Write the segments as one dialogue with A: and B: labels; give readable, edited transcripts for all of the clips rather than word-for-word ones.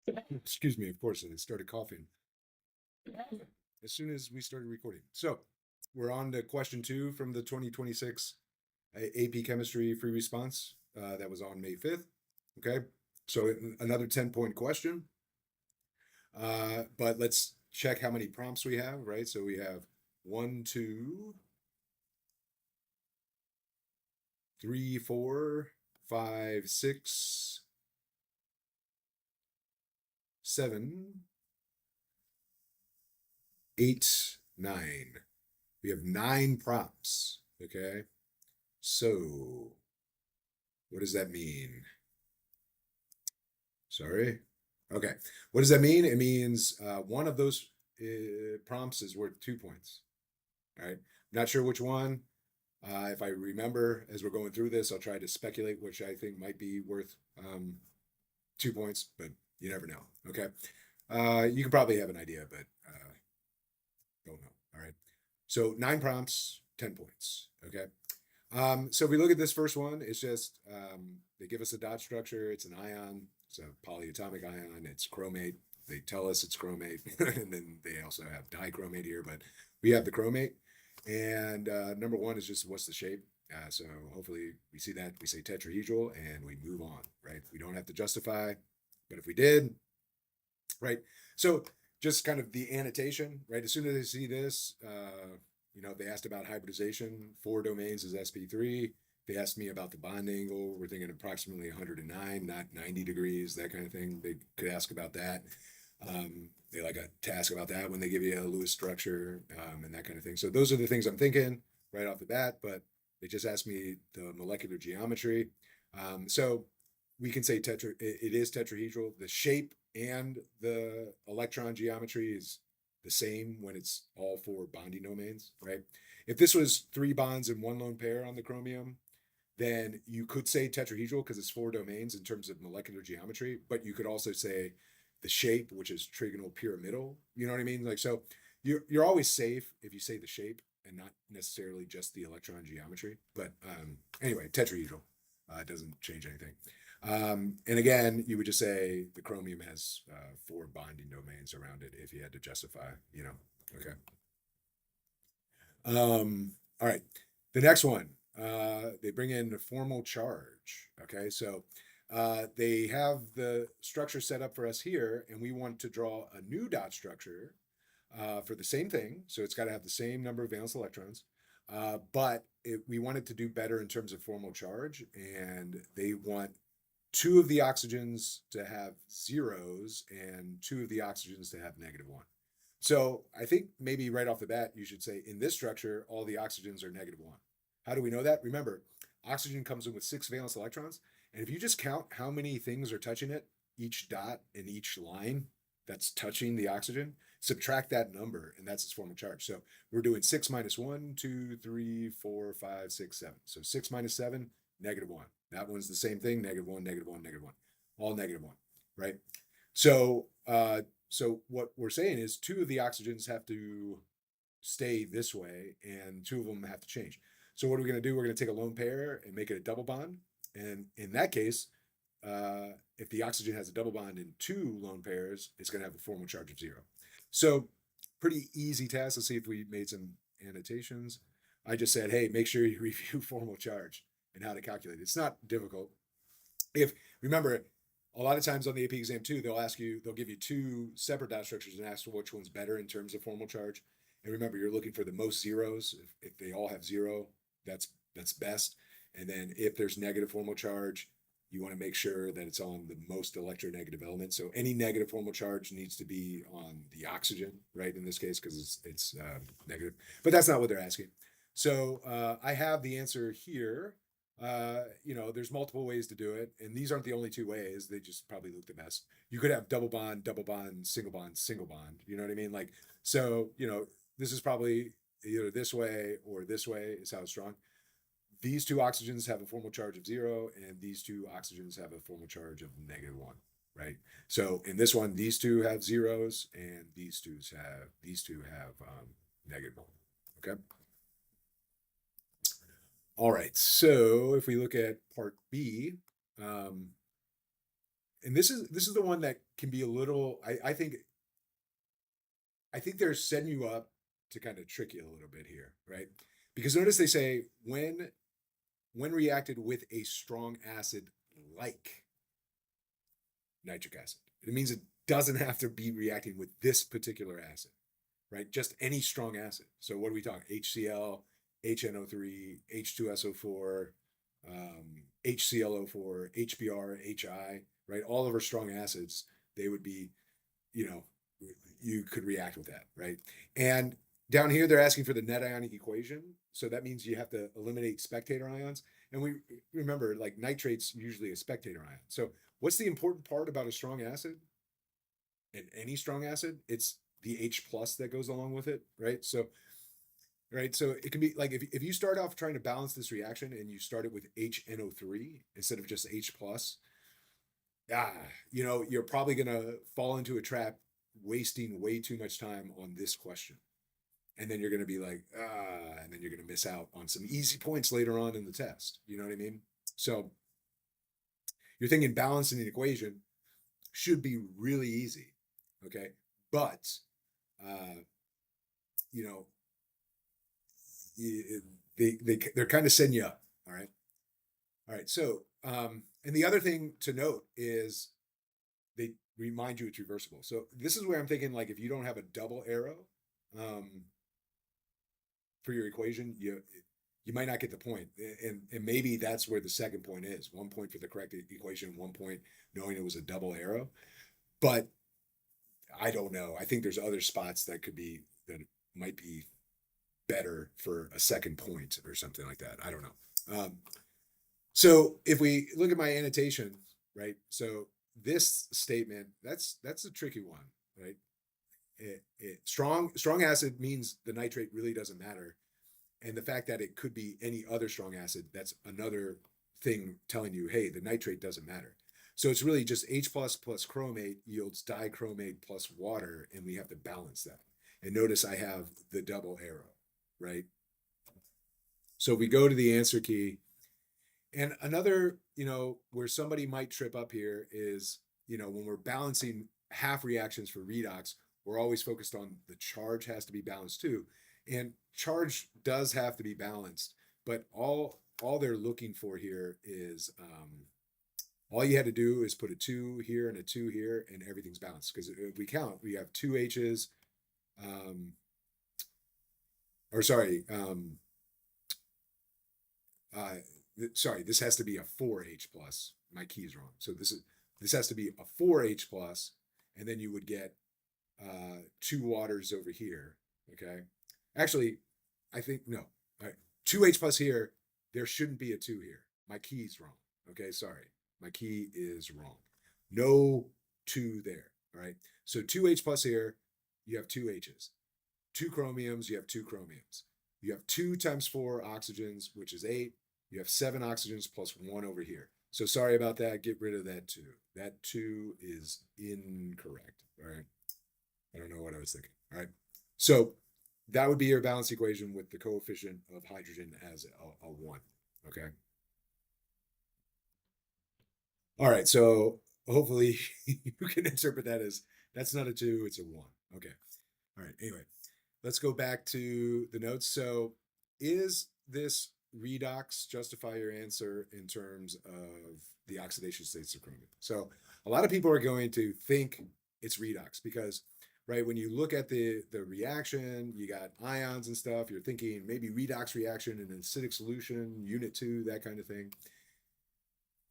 A: Excuse me, of course, I started coughing as soon as we started recording. So we're on to question 2 from the 2026 AP Chemistry free response that was on May 5th. Okay, so another 10-point question. But let's check how many prompts we have, right? So we have 1, 2, 3, 4, 5, 6, 7, 8, 9. We have 9 prompts. Okay. So what does that mean? Sorry. Okay. What does that mean? It means one of those prompts is worth 2 points. All right. Not sure which one. If I remember as we're going through this, I'll try to speculate which I think might be worth 2 points, but you never know. Okay. You can probably have an idea, but don't know. All right. So 9 prompts, 10 points. Okay. So if we look at this first one, it's just they give us a dot structure. It's an ion. It's a polyatomic ion. It's chromate. They tell us it's chromate, and then they also have dichromate here, but we have the chromate. And number 1 is just what's the shape. So hopefully we see that, we say tetrahedral, and we move on, right? We don't have to justify, but if we did, right? So just kind of the annotation, right? As soon as they see this, they asked about hybridization. 4 domains is sp3. They asked me about the bond angle. We're thinking approximately 109, not 90 degrees, that kind of thing. They could ask about that. They like to ask about that when they give you a Lewis structure and that kind of thing. So those are the things I'm thinking right off the bat, but they just asked me the molecular geometry. So we can say it is tetrahedral. The shape and the electron geometry is the same when it's all 4 bonding domains, right? If this was 3 bonds and 1 lone pair on the chromium, then you could say tetrahedral because it's 4 domains in terms of molecular geometry, but you could also say the shape, which is trigonal pyramidal. You know what I mean? Like, so you're always safe if you say the shape and not necessarily just the electron geometry. But anyway, tetrahedral doesn't change anything. And again, you would just say the chromium has 4 bonding domains around it if you had to justify, okay. All right, the next one, they bring in a formal charge. Okay, so they have the structure set up for us here, and we want to draw a new dot structure for the same thing. So it's got to have the same number of valence electrons, but we want it to do better in terms of formal charge, and they want 2 of the oxygens to have zeros and 2 of the oxygens to have -1. So I think maybe right off the bat, you should say in this structure, all the oxygens are -1. How do we know that? Remember, oxygen comes in with 6 valence electrons. And if you just count how many things are touching it, each dot in each line that's touching the oxygen, subtract that number, and that's its formal charge. So we're doing 6 minus 1, 2, 3, 4, 5, 6, 7. So 6 minus 7, -1. That one's the same thing, -1, -1, -1, all -1, right? So what we're saying is 2 of the oxygens have to stay this way, and 2 of them have to change. So what are we going to do? We're going to take a lone pair and make it a double bond. And in that case, if the oxygen has a double bond in 2 lone pairs, it's going to have a formal charge of 0. So pretty easy task. Let's see if we made some annotations. I just said, hey, make sure you review formal charge and how to calculate it. It's not difficult. Remember, a lot of times on the AP exam too, they'll give you 2 separate dot structures and ask which one's better in terms of formal charge. And remember, you're looking for the most zeros. If they all have 0, that's best. And then if there's negative formal charge, you want to make sure that it's on the most electronegative element. So any negative formal charge needs to be on the oxygen, right? In this case, because it's negative. But that's not what they're asking. So I have the answer here. There's multiple ways to do it, and these aren't the only 2 ways. They just probably look the best. You could have double bond, single bond, single bond. You know what I mean? Like, so, this is probably either this way or this way is how it's drawn. These 2 oxygens have a formal charge of 0, and these 2 oxygens have a formal charge of -1, right? So in this one, these 2 have zeros, and these two have -1. Okay. All right, so if we look at part B, and this is the one that can be a little, I think they're setting you up to kind of trick you a little bit here, right? Because notice they say when reacted with a strong acid like nitric acid. It means it doesn't have to be reacting with this particular acid, right? Just any strong acid. So what are we talking? HCl, HNO3, H2SO4, HClO4, HBr, HI, right? All of our strong acids, they would be, you know, you could react with that, right? And down here, they're asking for the net ionic equation. So that means you have to eliminate spectator ions. And we remember, like, nitrate's usually a spectator ion. So what's the important part about a strong acid? And any strong acid, it's the H plus that goes along with it, right? So it can be like if you start off trying to balance this reaction and you start it with HNO3 instead of just H plus, you're probably gonna fall into a trap wasting way too much time on this question. And then you're gonna be like, and then you're gonna miss out on some easy points later on in the test. You know what I mean? So you're thinking balancing the equation should be really easy. Okay. But you know, they're kind of setting you up. All right. All right. So and the other thing to note is they remind you it's reversible. So this is where I'm thinking, like, if you don't have a double arrow for your equation, you might not get the point. And maybe that's where the second point is. 1 point for the correct equation, 1 point knowing it was a double arrow. But I don't know. I think there's other spots that might be better for a second point or something like that. I don't know. So if we look at my annotation, right? So this statement, that's a tricky one, right? Strong acid means the nitrate really doesn't matter. And the fact that it could be any other strong acid, that's another thing telling you, hey, the nitrate doesn't matter. So it's really just H plus chromate yields dichromate plus water, and we have to balance that. And notice I have the double arrow, right? So we go to the answer key. And another, where somebody might trip up here is, when we're balancing half reactions for redox, we're always focused on the charge has to be balanced too. And charge does have to be balanced, but all they're looking for here is all you had to do is put a 2 here and a 2 here, and everything's balanced. Because if we count, we have 2 H's, this has to be a 4H plus. My key is wrong. So this has to be a 4H plus, and then you would get 2 waters over here. Okay. Actually, I think no. All right. 2H plus here. There shouldn't be a 2 here. My key's wrong. Okay, sorry. My key is wrong. No 2 there. All right. So 2H plus here, you have 2 H's. 2 chromiums, you have 2 chromiums. You have 2 times 4 oxygens, which is 8. You have 7 oxygens plus 1 over here. So sorry about that. Get rid of that 2. That 2 is incorrect. All right. I don't know what I was thinking. All right. So that would be your balance equation with the coefficient of hydrogen as a 1. Okay. All right. So hopefully you can interpret that as that's not a 2, it's a 1. Okay. All right. Anyway, let's go back to the notes. So is this redox justify your answer in terms of the oxidation states of chromium? So a lot of people are going to think it's redox because, right, when you look at the reaction, you got ions and stuff, you're thinking maybe redox reaction in an acidic solution, unit 2, that kind of thing.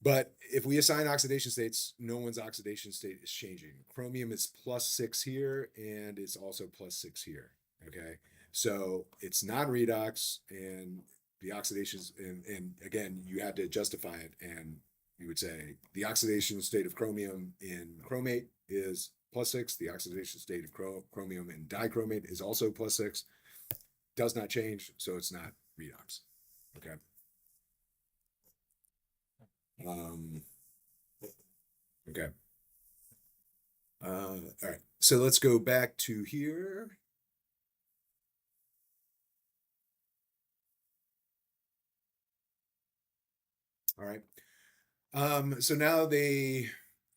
A: But if we assign oxidation states, no one's oxidation state is changing. Chromium is +6 here, and it's also +6 here, okay? So it's not redox, and the oxidations, and again, you had to justify it, and you would say the oxidation state of chromium in chromate is +6. The oxidation state of chromium in dichromate is also +6. Does not change, so it's not redox, okay? Okay. All right. So let's go back to here. All right. So now they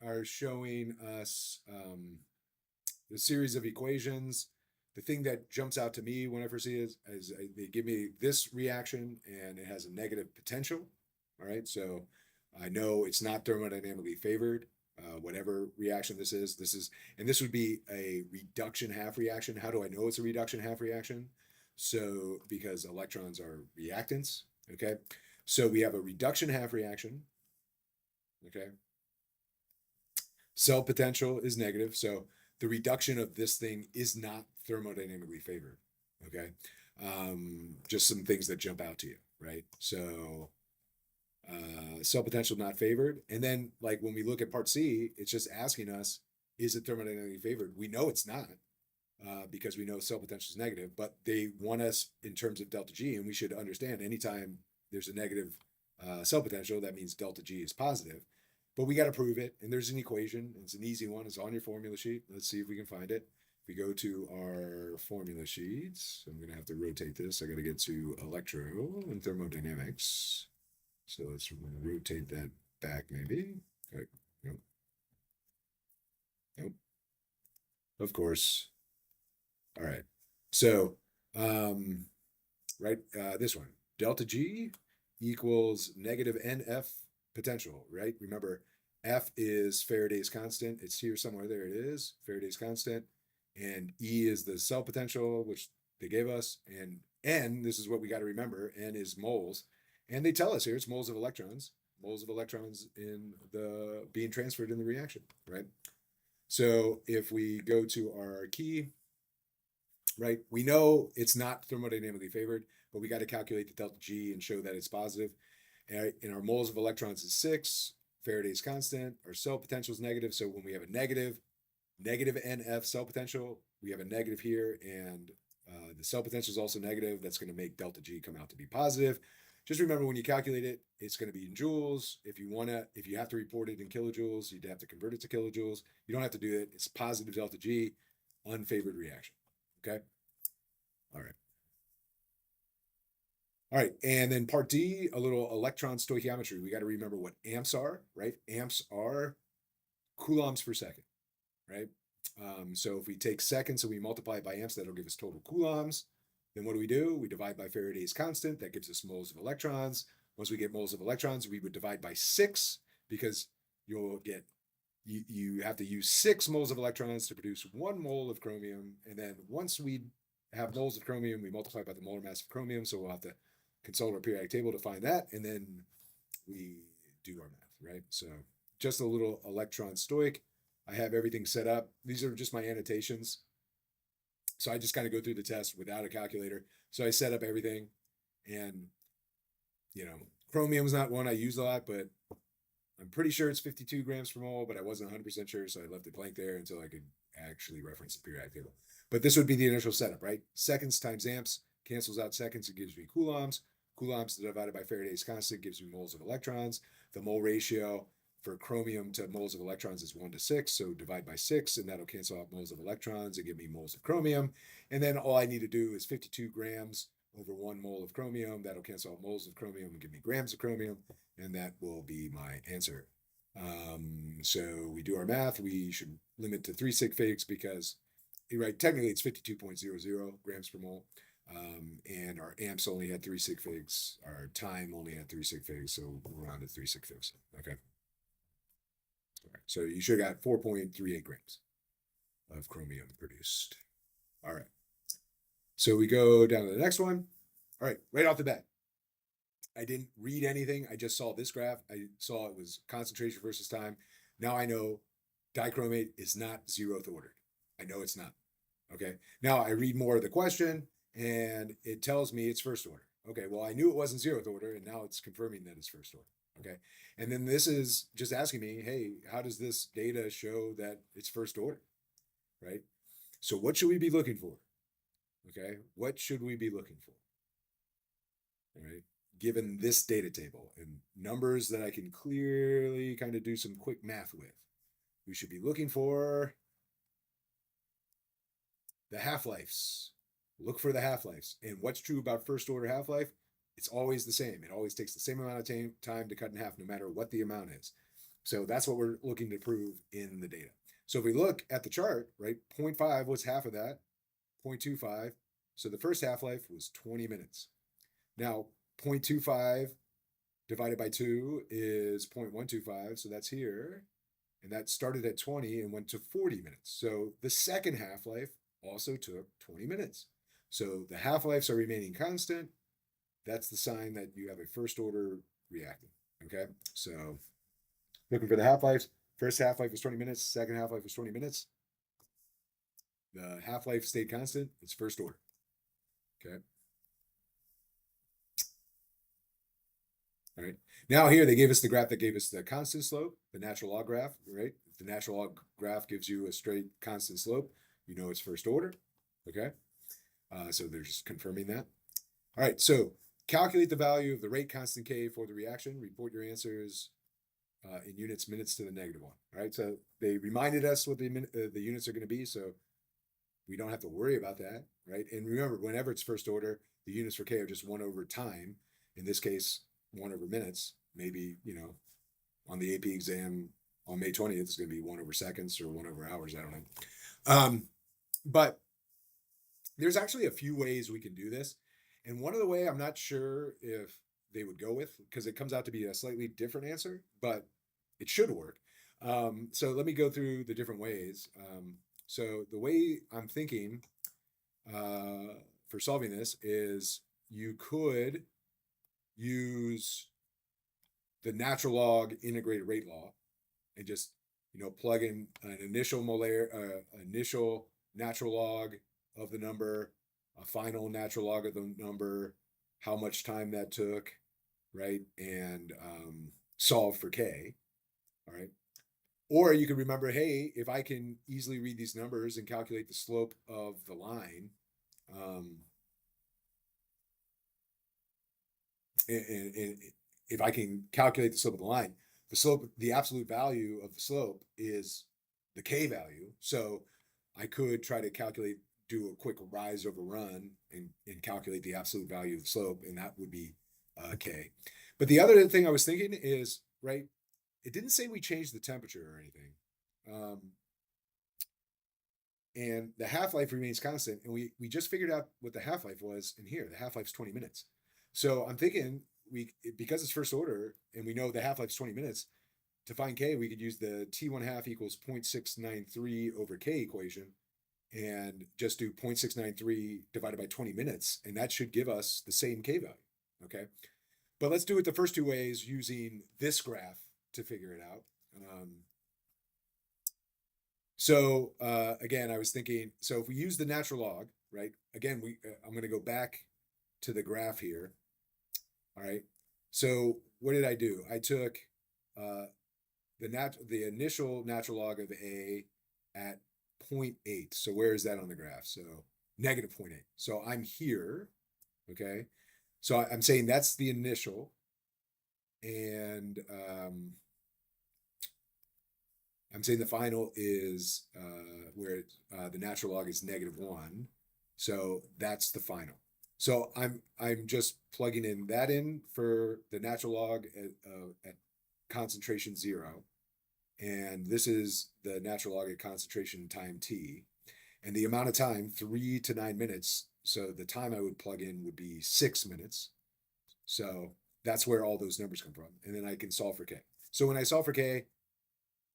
A: are showing us the series of equations. The thing that jumps out to me when I first see it is they give me this reaction and it has a negative potential. All right, so I know it's not thermodynamically favored. Whatever reaction this is, and this would be a reduction half reaction. How do I know it's a reduction half reaction? So because electrons are reactants, okay? So we have a reduction half reaction, okay? Cell potential is negative, so the reduction of this thing is not thermodynamically favored, okay? Just some things that jump out to you, right? So cell potential not favored. And then like when we look at part C, it's just asking us, is it thermodynamically favored? We know it's not because we know cell potential is negative, but they want us in terms of delta G, and we should understand anytime there's a negative cell potential, that means delta G is positive. But we got to prove it, and there's an equation. It's an easy one. It's on your formula sheet. Let's see if we can find it. If we go to our formula sheets, I'm going to have to rotate this. I got to get to electro and thermodynamics. So let's rotate that back maybe. Okay. Nope. Nope. Of course. All right. So, this one, delta G equals negative NF potential, right? Remember, F is Faraday's constant. It's here somewhere. There it is, Faraday's constant. And E is the cell potential, which they gave us. And N, this is what we got to remember, N is moles. And they tell us here it's moles of electrons in the being transferred in the reaction, right? So if we go to our key, right, we know it's not thermodynamically favored, but we got to calculate the delta G and show that it's positive. And our moles of electrons is 6, Faraday's constant. Our cell potential is negative, so when we have a negative NF cell potential, we have a negative here, and the cell potential is also negative. That's going to make delta G come out to be positive. Just remember when you calculate it, it's going to be in joules. If you have to report it in kilojoules, you'd have to convert it to kilojoules. You don't have to do it. It's positive delta G, unfavored reaction. Okay. All right. All right, and then part D, a little electron stoichiometry. We got to remember what amps are, right? Amps are coulombs per second, right? So if we take seconds and we multiply it by amps, that'll give us total coulombs. Then what do? We divide by Faraday's constant. That gives us moles of electrons. Once we get moles of electrons, we would divide by 6 because you have to use 6 moles of electrons to produce 1 mole of chromium. And then once we have moles of chromium, we multiply by the molar mass of chromium. So we'll have to consult our periodic table to find that, and then we do our math, right? So just a little electron stoic. I have everything set up. These are just my annotations. So I just kind of go through the test without a calculator. So I set up everything, and chromium's not one I use a lot, but I'm pretty sure it's 52 grams per mole, but I wasn't 100% sure, so I left it blank there until I could actually reference the periodic table. But this would be the initial setup, right? Seconds times amps cancels out seconds, it gives me coulombs. Coulombs divided by Faraday's constant gives me moles of electrons. The mole ratio for chromium to moles of electrons is 1 to 6, so divide by 6, and that'll cancel out moles of electrons and give me moles of chromium. And then all I need to do is 52 grams over 1 mole of chromium. That'll cancel out moles of chromium and give me grams of chromium, and that will be my answer. So we do our math. We should limit to 3 sig figs because, right, technically it's 52.00 grams per mole. And our amps only had 3 sig figs. Our time only had 3 sig figs, so we're on to 3 sig figs. Okay. All right. So you should have got 4.38 grams of chromium produced. All right. So we go down to the next one. All right, right off the bat, I didn't read anything. I just saw this graph. I saw it was concentration versus time. Now I know dichromate is not 0th ordered. I know it's not. Okay. Now I read more of the question, and it tells me it's first order. Okay, well, I knew it wasn't 0th order, and now it's confirming that it's first order. Okay, and then this is just asking me, hey, how does this data show that it's first order, right? So what should we be looking for? Okay, what should we be looking for? All right, given this data table and numbers that I can clearly kind of do some quick math with, we should be looking for the half-lives. Look for the half-lives. And what's true about first order half-life? It's always the same. It always takes the same amount of time to cut in half, no matter what the amount is. So that's what we're looking to prove in the data. So if we look at the chart, right, 0.5 was half of that, 0.25. So the first half-life was 20 minutes. Now, 0.25 divided by 2 is 0.125, so that's here. And that started at 20 and went to 40 minutes. So the second half-life also took 20 minutes. So the half-lives are remaining constant. That's the sign that you have a first-order reactant, okay? So looking for the half-lives. First half-life was 20 minutes. Second half-life was 20 minutes. The half-life stayed constant. It's first order, okay? All right. Now here they gave us the graph that gave us the constant slope, the natural log graph, right? If the natural log graph gives you a straight constant slope, you know it's first order, okay? So they're just confirming that. All right, so calculate the value of the rate constant K for the reaction. Report your answers in units, minutes to the negative one. All right, so they reminded us what the units are going to be, so we don't have to worry about that, right? And remember, whenever it's first order, the units for K are just 1 over time. In this case, 1 over minutes. Maybe, you know, on the AP exam on May 20th, it's going to be 1 over seconds or 1 over hours. I don't know. But there's actually a few ways we can do this. And one of the way I'm not sure if they would go with, because it comes out to be a slightly different answer, but it should work. So let me go through the different ways. So the way I'm thinking for solving this is you could use the natural log integrated rate law and just, you know, plug in an initial initial natural log of the number, a final natural log of the number, how much time that took, right? And solve for K, all right? Or you can remember, hey, if I can easily read these numbers and calculate the slope of the line, and if I can calculate the slope of the line, the slope, the absolute value of the slope is the K value. So I could try to calculate, do a quick rise over run and calculate the absolute value of the slope, and that would be K. But the other thing I was thinking is, right, it didn't say we changed the temperature or anything. And the half-life remains constant, and we just figured out what the half-life was in here. The half-life's 20 minutes. So I'm thinking because it's first order and we know the half-life's 20 minutes, to find K, we could use the T1/2 equals 0.693 over K equation and just do 0.693 divided by 20 minutes, and that should give us the same K value, okay? But let's do it the first two ways using this graph to figure it out. So again, I was thinking, so if we use the natural log, right? Again, I'm going to go back to the graph here. All right. So what did I do? I took the initial natural log of A at 0.8. So where is that on the graph? So negative 0.8. So I'm here. Okay. So I'm saying that's the initial, and I'm saying the final is where the natural log is -1. So that's the final. So I'm just plugging in that in for the natural log at concentration 0. And this is the natural log at concentration time t. And the amount of time, 3 to 9 minutes. So the time I would plug in would be 6 minutes. So that's where all those numbers come from. And then I can solve for K. So when I solve for K,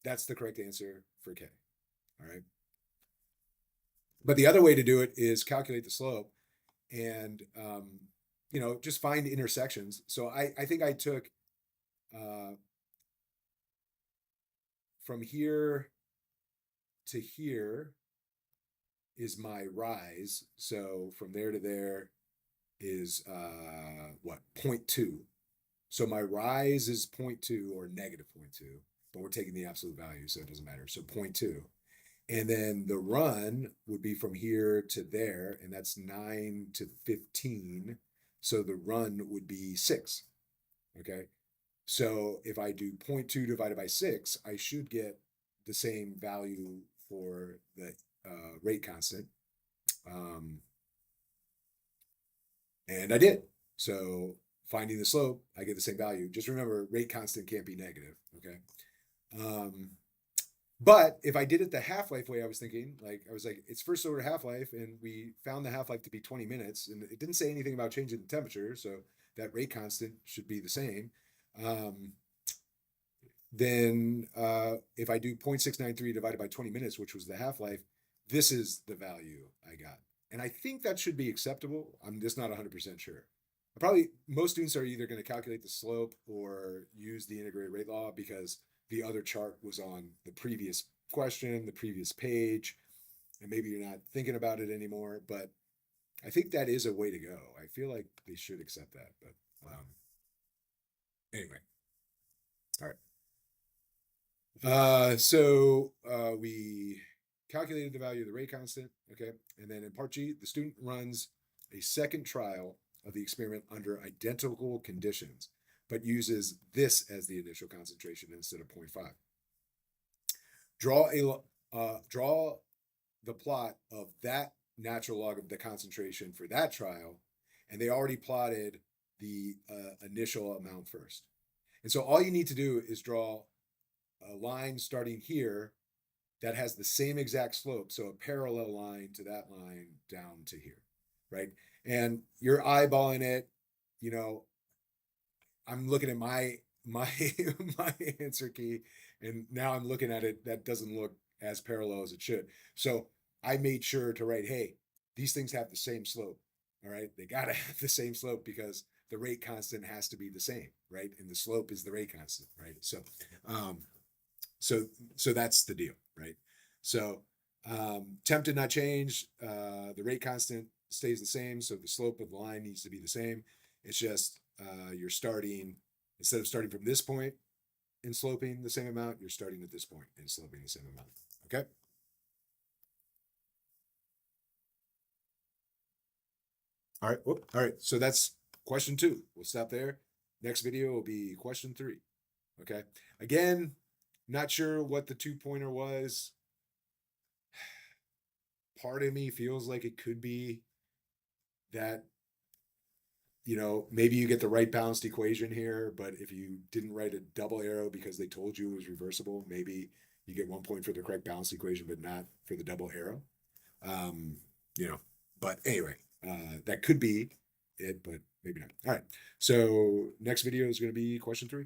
A: that's the correct answer for K. All right. But the other way to do it is calculate the slope and, you know, just find intersections. So I think I took from here to here is my rise. So from there to there is what, 0.2. So my rise is 0.2 or -0.2, but we're taking the absolute value, so it doesn't matter. So 0.2. And then the run would be from here to there, and that's 9 to 15. So the run would be 6. Okay. So if I do 0.2 divided by 6, I should get the same value for the rate constant. And I did. So finding the slope, I get the same value. Just remember, rate constant can't be negative. Okay. But if I did it the half-life way, I was thinking, like, I was like, it's first order half-life, and we found the half-life to be 20 minutes, and it didn't say anything about changing the temperature, so that rate constant should be the same. Then if I do 0.693 divided by 20 minutes, which was the half-life, this is the value I got. And I think that should be acceptable. I'm just not 100% sure. Probably most students are either going to calculate the slope or use the integrated rate law because the other chart was on the previous question, the previous page, and maybe you're not thinking about it anymore. But I think that is a way to go. I feel like they should accept that. But anyway, all right. So we calculated the value of the rate constant, okay? And then in part G, the student runs a second trial of the experiment under identical conditions, but uses this as the initial concentration instead of 0.5. Draw the plot of that natural log of the concentration for that trial, and they already plotted the initial amount first. And so all you need to do is draw a line starting here that has the same exact slope, so a parallel line to that line down to here, right? And you're eyeballing it, you know, I'm looking at my my answer key, and now I'm looking at it, that doesn't look as parallel as it should. So I made sure to write, hey, these things have the same slope. All right, they gotta have the same slope because the rate constant has to be the same, right? And the slope is the rate constant, right? So that's the deal, right? So temp did not change. The rate constant stays the same, so the slope of the line needs to be the same. It's just you're starting, instead of starting from this point and sloping the same amount, you're starting at this point and sloping the same amount. Okay. All right. Whoop. All right. So that's question 2. We'll stop there. Next video will be question 3. Okay. Again, not sure what the 2-pointer was. Part of me feels like it could be that, you know, maybe you get the right balanced equation here, but if you didn't write a double arrow because they told you it was reversible, maybe you get 1 point for the correct balanced equation, but not for the double arrow. You know, but anyway, that could be it, but maybe not. All right. So next video is going to be question 3.